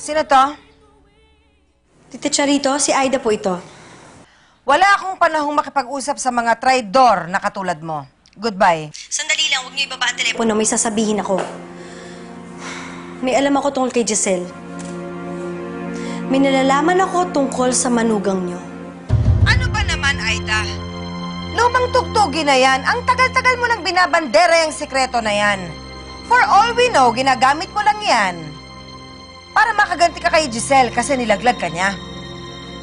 Sino to? Tita Charito, si Aida po ito. Wala akong panahong makipag-usap sa mga traidor na katulad mo. Goodbye. Sandali lang, huwag niyo ibaba ang telepono. May sasabihin ako. May alam ako tungkol kay Giselle. May nalalaman ako tungkol sa manugang niyo. Ano ba naman, Aida? Lumang tugtugi na yan. Ang tagal-tagal mo nang binabandera yung sikreto na yan. For all we know, ginagamit mo lang yan para makaganti ka kay Giselle kasi nilaglag ka niya.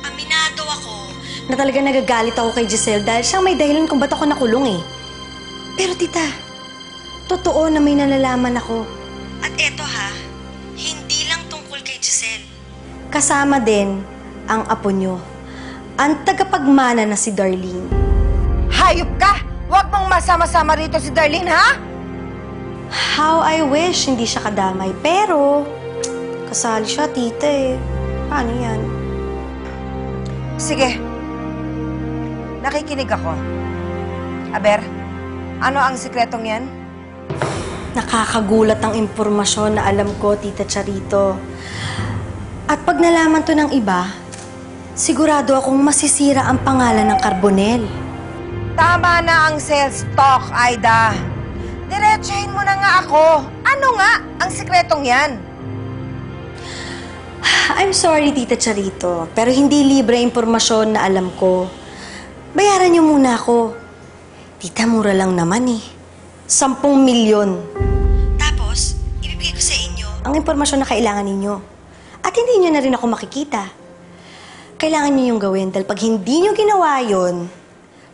Aminado ako na talaga nagagalit ako kay Giselle dahil siyang may dahilan kung ba't ako nakulong eh. Pero tita, totoo na may nalalaman ako. At eto ha, hindi lang tungkol kay Giselle. Kasama din ang apo niyo, ang tagapagmana na si Darlene. Hayop ka! Huwag mong masama-sama rito si Darlene, ha? How I wish hindi siya kadamay. Pero, kasali siya, tita eh. Paano yan? Sige. Nakikinig ako. Aber, ano ang sikretong yan? Nakakagulat ang impormasyon na alam ko, Tita Charito. At pag nalaman to ng iba, sigurado akong masisira ang pangalan ng Carbonell. Tama na ang sales talk, Aida. Diretsahin mo na nga ako. Ano nga ang sikretong yan? I'm sorry, Tita Charito, pero hindi libre ang impormasyon na alam ko. Bayaran niyo muna ako. Tita, mura lang naman eh. 10 milyon. Tapos, ibibigay ko sa inyo ang impormasyon na kailangan ninyo. At hindi niyo na rin ako makikita. Kailangan niyo yung gawin dahil pag hindi niyo ginawa yun,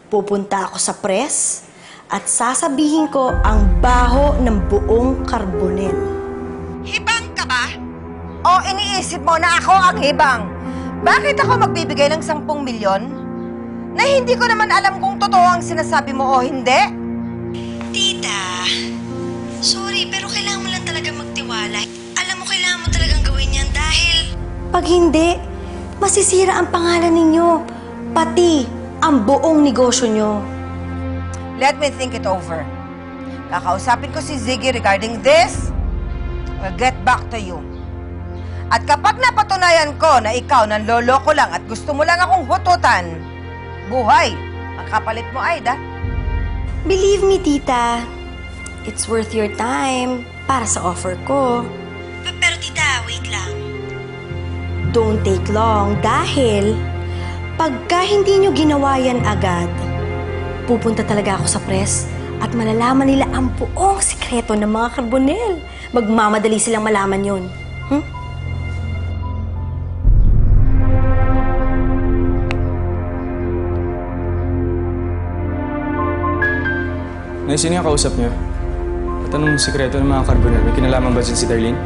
pupunta ako sa press at sasabihin ko ang baho ng buong Carbonell. Hibang ka ba? O iniisip mo na ako ang hibang? Bakit ako magbibigay ng 10 milyon? Na hindi ko naman alam kung totoo ang sinasabi mo o hindi? Tita, sorry pero kailangan mo lang talaga magtiwala. Alam mo, kailangan mo talagang gawin yan dahil pag hindi, masisira ang pangalan ninyo. Pati ang buong negosyo nyo. Let me think it over. Kakausapin ko si Ziggy regarding this. We'll get back to you. At kapag napatunayan ko na ikaw nanloloko lang at gusto mo lang akong hututan, buhay ang kapalit mo, Aida. Believe me, tita. It's worth your time para sa offer ko. Pero tita, wait lang. Don't take long dahil pagka hindi nyo ginawa yan agad, pupunta talaga ako sa press at malalaman nila ang buong sikreto ng mga Carbonell. Magmamadali silang malaman yun. Nay, sino yung kausap niyo? At anong sikreto ng mga Carbonell? May kinalaman ba dyan si Darlene?